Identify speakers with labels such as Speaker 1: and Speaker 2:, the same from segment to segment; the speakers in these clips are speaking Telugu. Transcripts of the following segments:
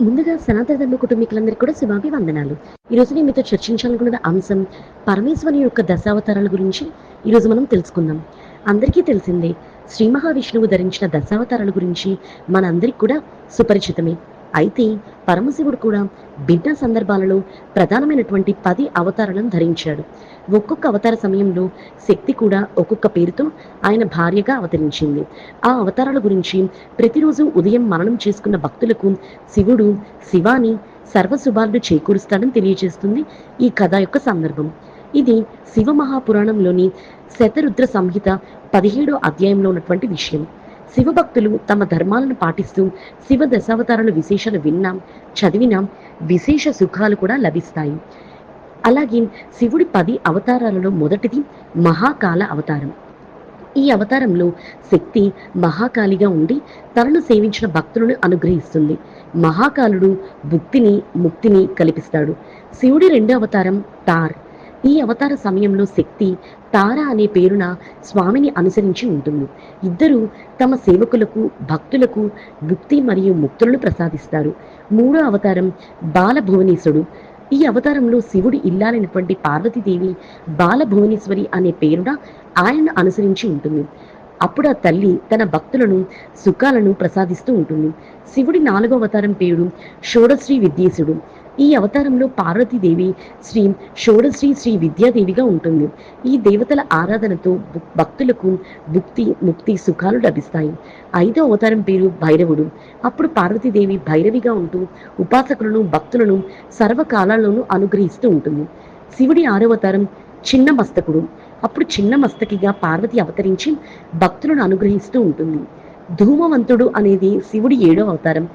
Speaker 1: ముందుగా సనాతన ధర్మ కుటుంబీకులందరికీ కూడా శుభాభివందనాలు. ఈరోజు నేను మీతో చర్చించాలనుకున్న అంశం పరమేశ్వరుని యొక్క దశావతారాల గురించి ఈరోజు మనం తెలుసుకుందాం. అందరికీ తెలిసిందే శ్రీ మహావిష్ణువు ధరించిన దశావతారాల గురించి మనందరికి కూడా సుపరిచితమే. అయితే పరమశివుడు కూడా భిన్న సందర్భాలలో ప్రధానమైనటువంటి 10 అవతారాలను ధరించాడు. ఒక్కొక్క అవతార సమయంలో శక్తి కూడా ఒక్కొక్క పేరుతో ఆయన భార్యగా అవతరించింది. ఆ అవతారాల గురించి ప్రతిరోజు ఉదయం మననం చేసుకున్న భక్తులకు శివుడు శివాని సర్వశుభాలను చేకూరుస్తాడని తెలియజేస్తుంది ఈ కథ యొక్క సందర్భం. ఇది శివ మహాపురాణంలోని శతరుద్ర సంహిత 17వ అధ్యాయంలో ఉన్నటువంటి విషయం. శివభక్తులు తమ ధర్మాలను పాటిస్తూ శివ దశావతారాల విశేషాలు విన్నా చదివినా విశేష సుఖాలు కూడా లభిస్తాయి. అలాగే శివుడి 10 అవతారాలలో మొదటిది మహాకాల అవతారం. ఈ అవతారంలో శక్తి మహాకాళిగా ఉండి తనను సేవించిన భక్తులను అనుగ్రహిస్తుంది. మహాకాలుడు భుక్తిని ముక్తిని కల్పిస్తాడు. శివుడి రెండో అవతారం తార్. ఈ అవతార సమయంలో శక్తి తార అనే పేరున స్వామిని అనుసరించి ఉంటుంది. ఇద్దరు తమ సేవకులకు భక్తులకు భుక్తి మరియు ముక్తులను ప్రసాదిస్తారు. మూడో అవతారం బాలభువనేశ్వరుడు. ఈ అవతారంలో శివుడి ఇల్లాలైనటువంటి పార్వతీదేవి బాలభువనేశ్వరి అనే పేరున ఆయనను అనుసరించి ఉంటుంది. అప్పుడు ఆ తల్లి తన భక్తులను సుఖాలను ప్రసాదిస్తూ ఉంటుంది. శివుడి 4వ అవతారం పేరు షోడశ్రీ విద్యేశుడు. ఈ అవతారంలో పార్వతీదేవి శ్రీ షోడశ్రీ శ్రీ విద్యాదేవిగా ఉంటుంది. ఈ దేవతల ఆరాధనతో భక్తులకు భుక్తి ముక్తి సుఖాలు లభిస్తాయి. 5వ అవతారం పేరు భైరవుడు. అప్పుడు పార్వతీదేవి భైరవిగా ఉంటూ ఉపాసకులను భక్తులను సర్వకాలాల్లోనూ అనుగ్రహిస్తూ ఉంటుంది. శివుడి 6వ అవతారం చిన్న మస్తకుడు. అప్పుడు చిన్న మస్తకిగా పార్వతి అవతరించి భక్తులను అనుగ్రహిస్తూ ఉంటుంది. ధూమవంతుడు అనేది శివుడి 7వ అవతారం.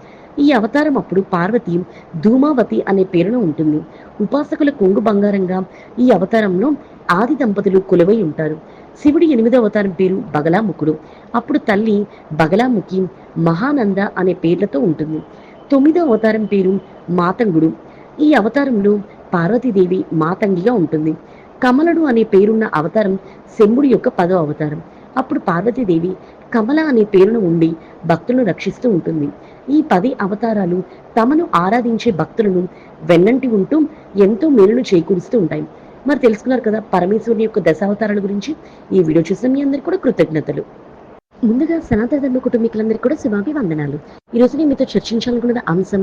Speaker 1: ఈ అవతారం అప్పుడు పార్వతి ధూమావతి అనే పేరున ఉంటుంది. ఉపాసకుల కొంగు బంగారంగా ఈ అవతారంలో ఆది దంపతులు కొలువై ఉంటారు. శివుడి 8వ అవతారం పేరు బగలాముఖుడు. అప్పుడు తల్లి బగలాముఖి మహానంద అనే పేర్లతో ఉంటుంది. 9వ అవతారం పేరు మాతంగుడు. ఈ అవతారంలో పార్వతీదేవి మాతంగిగా ఉంటుంది. కమలడు అనే పేరున్న అవతారం శంభుడి యొక్క 10వ అవతారం. అప్పుడు పార్వతీదేవి కమల అనే పేరును ఉండి భక్తులను రక్షిస్తూ ఉంటుంది. ఈ 10 అవతారాలు తమను ఆరాధించే భక్తులను వెన్నంటి ఉంటూ ఎంతో మేలును చేకూరుస్తూ ఉంటాయి. మరి తెలుసుకున్నారు కదా పరమేశ్వరుని యొక్క దశావతారాల గురించి. ఈ వీడియో చూసిన మీ అందరికీ కూడా కృతజ్ఞతలు. ముందుగా సనాతన ధర్మ కుటుంబీకులందరికీ కూడా శుభాభివందనాలు. ఈరోజు నేను మీతో చర్చించాలనుకున్న అంశం